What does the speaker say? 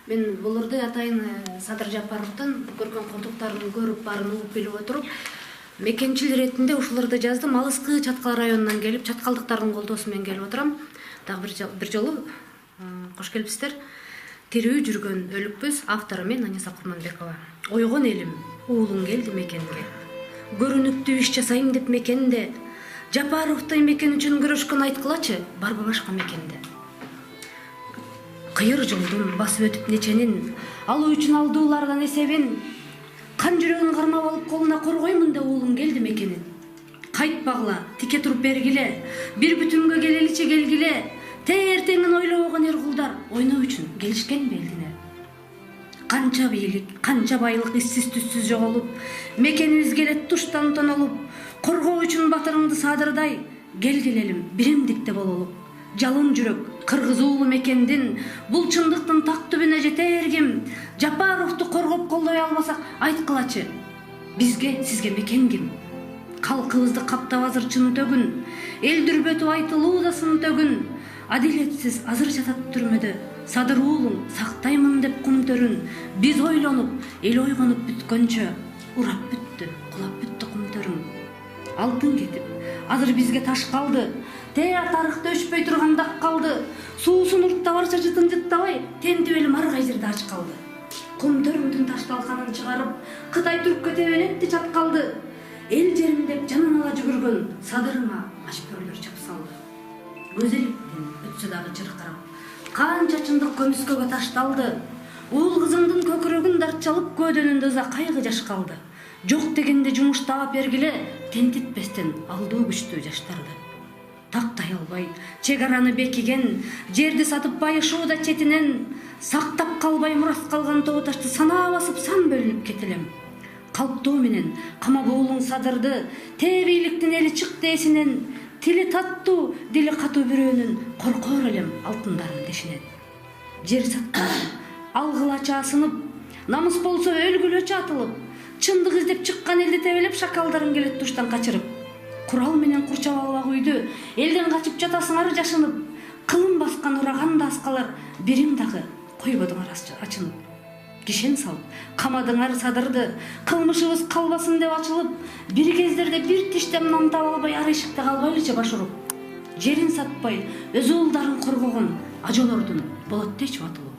Мен буларды атайын Садыр Жапаровдун көргөн колдуктарын көрүп, баарын угуп билип отуруп, мекенчил иретинде ушуларды жаздым. Алыскы Чаткал районунан келип, чаткалдыктардын колдоосу менен келип отурам. Дагы бир жолу кош келипсиздер. Тирүү жүргөн өлүкпүз. Автору мен Аниса Курманбекова. Ойгон элим, уулуң келди мекенге. Көрүнүктүү иш жасайм деп мекенде. Жапаровдой мекен үчүн күрөшкөн айткылачы, барбы башка мекенде. Кыйыр жолдун басып өтүп неченин, алуу үчүн алдуулардан эсебин, кан жүрөгүн кармап алып колуна коргоймун деп уулуң келди мекенин. Кайтпагыла, тике туруп бергиле, бир бүтүнгө келеличи келгиле. Эртеңин ойлобогон эркулдар ойноо үчүн келишкен белдине. Канча бийлик, канча байлык иссиз түссүз жоголуп, мекенибизге эле туштан тонолуп, коргоо үчүн батырыңды Садырдай, келгиле элим биримдикте бололуп. Жалын жүрөк, кыргыз уулу мекендин, бул чындыктын так түбүнө жетер ким? Жапаровду коргоп колдой албасак, айткылачы, бизге, сизге мекен ким? Калкыбызды каптап азыр чын төгүн, эл дүрбөтүп айтылуу да сын төгүн. Адилетсиз азыр жатат түрмөдө, Садыр уулуң сактаймын деп кум төрүн. Биз ойлонуп, эл ойгонуп бүткөнчө, урап бүттү, кулап бүттү кум төрүң. Алтын кетип, азыр бизге таш калды, тарыхта өчпөй турган дак калды. Суусун уртта барча жытын жыттабай, тентип элим ар кай жерде ач калды. Кум төрүмдүн ташталканын чыгарып, Кытай түрккө тебелетти чаткалды. Эл жерим деп жанын ала жүгүргөн Садырыңа машпөрлөр чап салды. Көзеликтен өтсө дагы чыркырап, канча чындык көмүскөгө ташталды. Уул кызыңдын көкүрөгүн дарчалып, көөдөнүндө ыза кайгы жаш калды. Жок дегенде жумуш таап бергиле, тентитпестен алдуу күчтүү жаштарды. Тактай албай, чек араны бекиген, жерди сатып байышууда четинен, сактап калбай мурас калган тоо ташты санаа басып сан бөлүнүп кетилем. Калптоо менен камап уулуң Садырды, бийликтин эли чыкты эсинен, тили таттуу, дили катуу бирөөнүн коркор элем алтындарын дешинен. Жер саткан, алгыла чаасынып, намыс болсо өлгүлө чатылып, чындык издеп чыккан элди тебелеп шакалдарын келет туштан качырып. Курал менен курчап албак үйдү, элден качып жатасыңар жашынып, кылым баскан ураган да аскалар, бириң дагы койбодуңар ачынып. Кишен салып, камадыңар Садырды, кылмышыбыз калбасын деп ачылып, бир кездерде бир тиштем нан таба албай ар эшикте калбайлычы баш уруп. Жерин сатпай, өз уулдарын коргогон ажолордун болот дечү батылуу.